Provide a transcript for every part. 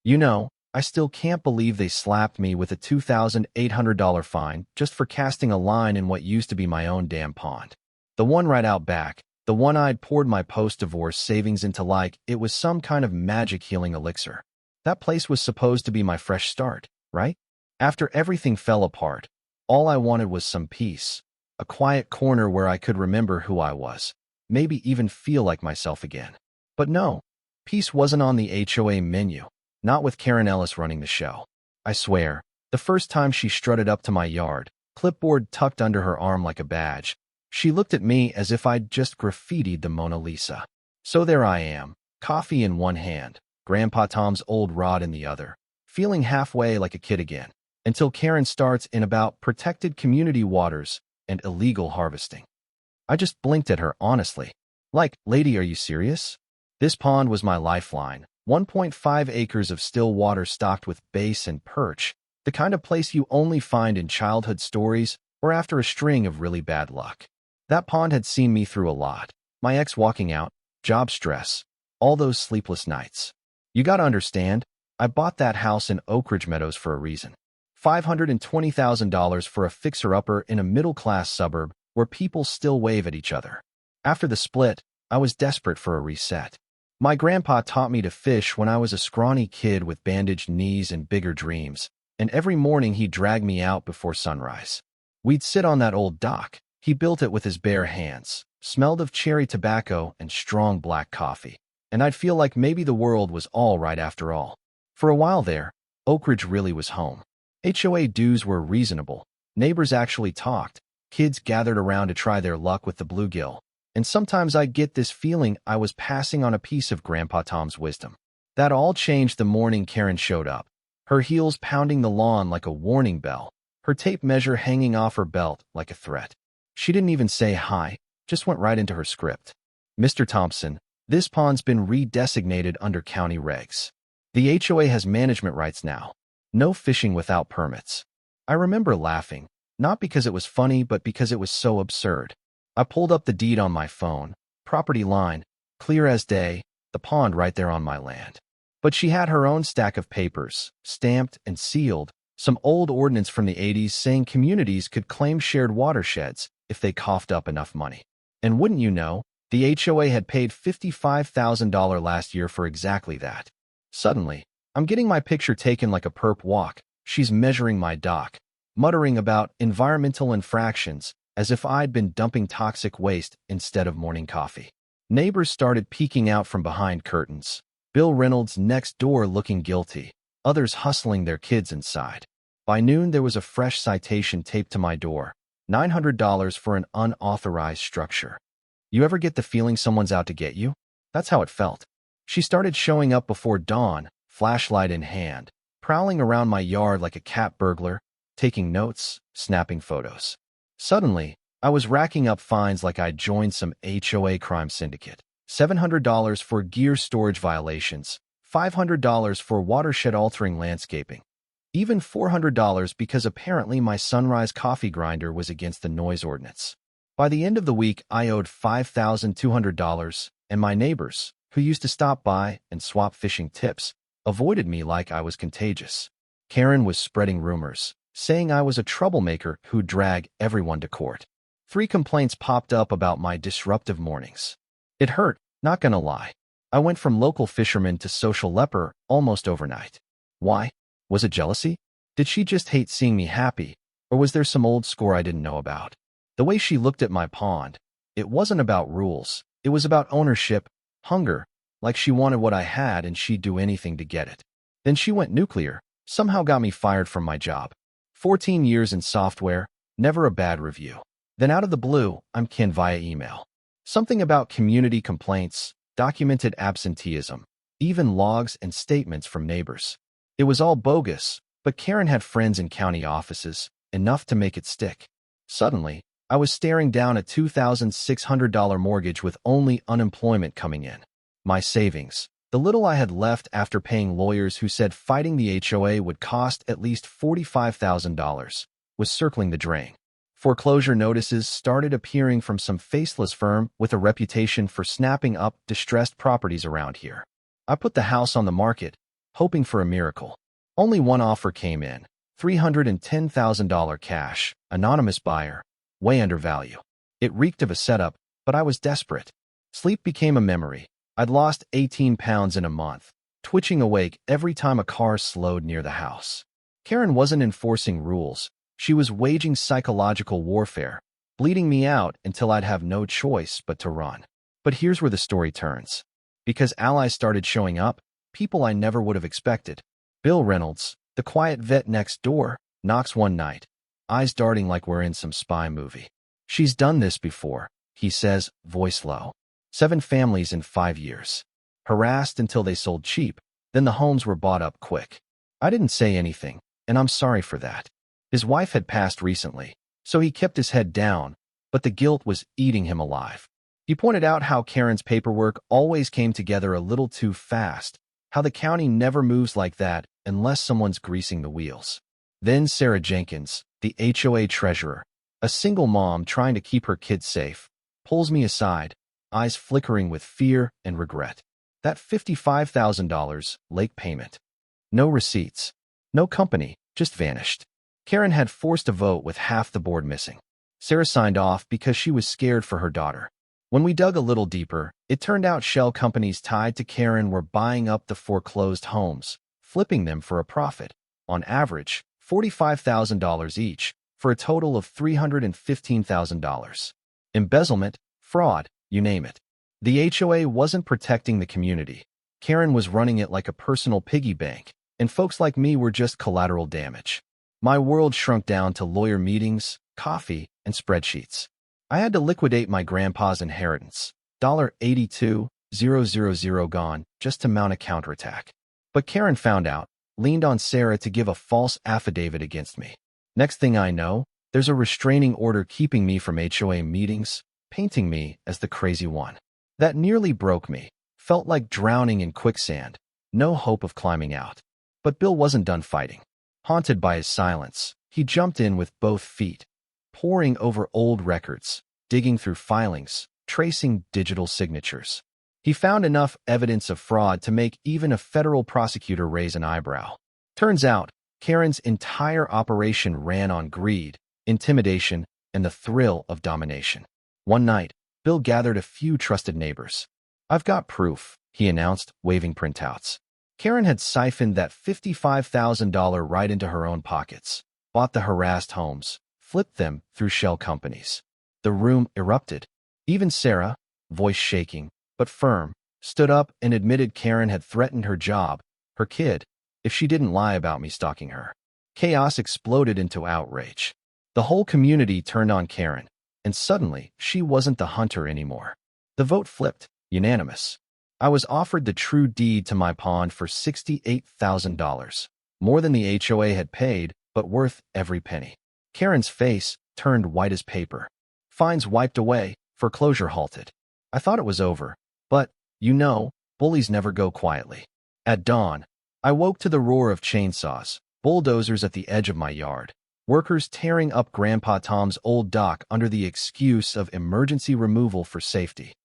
You know, I still can't believe they slapped me with a $2,800 fine just for casting a line in what used to be my own damn pond. The one right out back, the one I'd poured my post-divorce savings into like it was some kind of magic healing elixir. That place was supposed to be my fresh start, right? After everything fell apart, all I wanted was some peace, a quiet corner where I could remember who I was, maybe even feel like myself again. But no, peace wasn't on the HOA menu, not with Karen Ellis running the show. I swear, the first time she strutted up to my yard, clipboard tucked under her arm like a badge, she looked at me as if I'd just graffitied the Mona Lisa. So there I am, coffee in one hand, Grandpa Tom's old rod in the other, feeling halfway like a kid again, until Karen starts in about protected community waters and illegal harvesting. I just blinked at her honestly. Like, lady, are you serious? This pond was my lifeline, 1.5 acres of still water stocked with bass and perch, the kind of place you only find in childhood stories or after a string of really bad luck. That pond had seen me through a lot. My ex walking out, job stress, all those sleepless nights. You gotta understand, I bought that house in Oak Ridge Meadows for a reason. $520,000 for a fixer-upper in a middle-class suburb where people still wave at each other. After the split, I was desperate for a reset. My grandpa taught me to fish when I was a scrawny kid with bandaged knees and bigger dreams, and every morning he'd drag me out before sunrise. We'd sit on that old dock. He built it with his bare hands, smelled of cherry tobacco and strong black coffee, and I'd feel like maybe the world was all right after all. For a while there, Oak Ridge really was home. HOA dues were reasonable, neighbors actually talked, kids gathered around to try their luck with the bluegill, and sometimes I'd get this feeling I was passing on a piece of Grandpa Tom's wisdom. That all changed the morning Karen showed up, her heels pounding the lawn like a warning bell, her tape measure hanging off her belt like a threat. She didn't even say hi, just went right into her script. Mr. Thompson, this pond's been redesignated under county regs. The HOA has management rights now. No fishing without permits. I remember laughing, not because it was funny, but because it was so absurd. I pulled up the deed on my phone, property line, clear as day, the pond right there on my land. But she had her own stack of papers, stamped and sealed, some old ordinance from the 80s saying communities could claim shared watersheds if they coughed up enough money. And wouldn't you know, the HOA had paid $55,000 last year for exactly that. Suddenly, I'm getting my picture taken like a perp walk. She's measuring my dock, muttering about environmental infractions as if I'd been dumping toxic waste instead of morning coffee. Neighbors started peeking out from behind curtains. Bill Reynolds next door looking guilty, others hustling their kids inside. By noon, there was a fresh citation taped to my door, $900 for an unauthorized structure. You ever get the feeling someone's out to get you? That's how it felt. She started showing up before dawn, flashlight in hand, prowling around my yard like a cat burglar, taking notes, snapping photos. Suddenly, I was racking up fines like I'd joined some HOA crime syndicate. $700 for gear storage violations, $500 for watershed-altering landscaping, even $400 because apparently my Sunrise coffee grinder was against the noise ordinance. By the end of the week, I owed $5,200, and my neighbors, who used to stop by and swap fishing tips, avoided me like I was contagious. Karen was spreading rumors, saying I was a troublemaker who'd drag everyone to court. 3 complaints popped up about my disruptive mornings. It hurt, not gonna lie. I went from local fisherman to social leper almost overnight. Why? Was it jealousy? Did she just hate seeing me happy, or was there some old score I didn't know about? The way she looked at my pond, it wasn't about rules. It was about ownership, hunger, like she wanted what I had and she'd do anything to get it. Then she went nuclear, somehow got me fired from my job. 14 years in software, never a bad review. Then out of the blue, I'm canned via email. Something about community complaints, documented absenteeism, even logs and statements from neighbors. It was all bogus, but Karen had friends in county offices, enough to make it stick. Suddenly, I was staring down a $2,600 mortgage with only unemployment coming in. My savings, the little I had left after paying lawyers who said fighting the HOA would cost at least $45,000, was circling the drain. Foreclosure notices started appearing from some faceless firm with a reputation for snapping up distressed properties around here. I put the house on the market, hoping for a miracle. Only one offer came in, $310,000 cash, anonymous buyer, way under value. It reeked of a setup, but I was desperate. Sleep became a memory. I'd lost 18 pounds in a month, twitching awake every time a car slowed near the house. Karen wasn't enforcing rules. She was waging psychological warfare, bleeding me out until I'd have no choice but to run. But here's where the story turns. Because allies started showing up, people I never would have expected. Bill Reynolds, the quiet vet next door, knocks one night, eyes darting like we're in some spy movie. "She's done this before," he says, voice low. 7 families in 5 years. Harassed until they sold cheap, then the homes were bought up quick. I didn't say anything, and I'm sorry for that. His wife had passed recently, so he kept his head down, but the guilt was eating him alive. He pointed out how Karen's paperwork always came together a little too fast, how the county never moves like that unless someone's greasing the wheels. Then Sarah Jenkins, the HOA treasurer, a single mom trying to keep her kids safe, pulls me aside, eyes flickering with fear and regret. That $55,000 late payment. No receipts. No company, just vanished. Karen had forced a vote with half the board missing. Sarah signed off because she was scared for her daughter. When we dug a little deeper, it turned out shell companies tied to Karen were buying up the foreclosed homes, flipping them for a profit, on average, $45,000 each, for a total of $315,000. Embezzlement, fraud, you name it. The HOA wasn't protecting the community. Karen was running it like a personal piggy bank, and folks like me were just collateral damage. My world shrunk down to lawyer meetings, coffee, and spreadsheets. I had to liquidate my grandpa's inheritance, $82,000 gone, just to mount a counterattack. But Karen found out, leaned on Sarah to give a false affidavit against me. Next thing I know, there's a restraining order keeping me from HOA meetings, painting me as the crazy one. That nearly broke me, felt like drowning in quicksand, no hope of climbing out. But Bill wasn't done fighting. Haunted by his silence, he jumped in with both feet, poring over old records, digging through filings, tracing digital signatures. He found enough evidence of fraud to make even a federal prosecutor raise an eyebrow. Turns out, Karen's entire operation ran on greed, intimidation, and the thrill of domination. One night, Bill gathered a few trusted neighbors. "I've got proof," he announced, waving printouts. Karen had siphoned that $55,000 right into her own pockets, bought the harassed homes, flipped them through shell companies. The room erupted. Even Sarah, voice shaking, but firm, stood up and admitted Karen had threatened her job, her kid, if she didn't lie about me stalking her. Chaos exploded into outrage. The whole community turned on Karen, and suddenly she wasn't the hunter anymore. The vote flipped, unanimous. I was offered the true deed to my pond for $68,000, more than the HOA had paid, but worth every penny. Karen's face turned white as paper. Fines wiped away, foreclosure halted. I thought it was over, but, bullies never go quietly. At dawn, I woke to the roar of chainsaws, bulldozers at the edge of my yard, workers tearing up Grandpa Tom's old dock under the excuse of emergency removal for safety.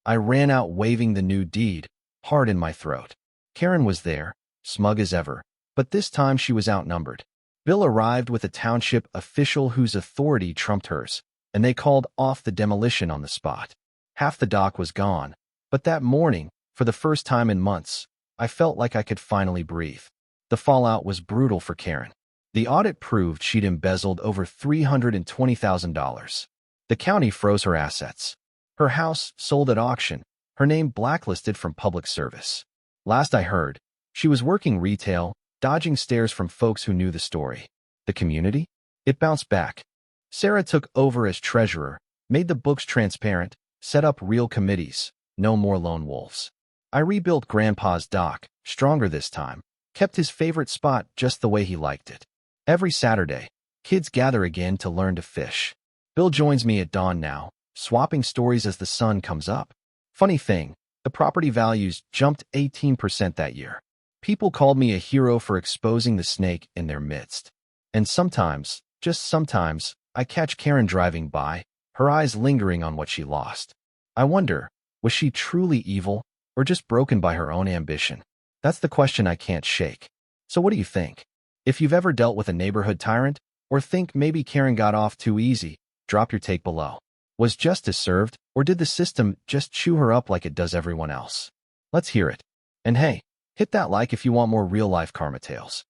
I ran out waving the new deed, hard in my throat. Karen was there, smug as ever, but this time she was outnumbered. Bill arrived with a township official whose authority trumped hers, and they called off the demolition on the spot. Half the dock was gone, but that morning, for the first time in months, I felt like I could finally breathe. The fallout was brutal for Karen. The audit proved she'd embezzled over $320,000. The county froze her assets. Her house sold at auction, her name blacklisted from public service. Last I heard, she was working retail, dodging stares from folks who knew the story. The community? It bounced back. Sarah took over as treasurer, made the books transparent, set up real committees, no more lone wolves. I rebuilt Grandpa's dock, stronger this time, kept his favorite spot just the way he liked it. Every Saturday, kids gather again to learn to fish. Bill joins me at dawn now, swapping stories as the sun comes up. Funny thing, the property values jumped 18% that year. People called me a hero for exposing the snake in their midst. And sometimes, just sometimes, I catch Karen driving by, her eyes lingering on what she lost. I wonder, was she truly evil, or just broken by her own ambition? That's the question I can't shake. So what do you think? If you've ever dealt with a neighborhood tyrant, or think maybe Karen got off too easy, drop your take below. Was justice served, or did the system just chew her up like it does everyone else? Let's hear it. And hey, hit that like if you want more real-life karma tales.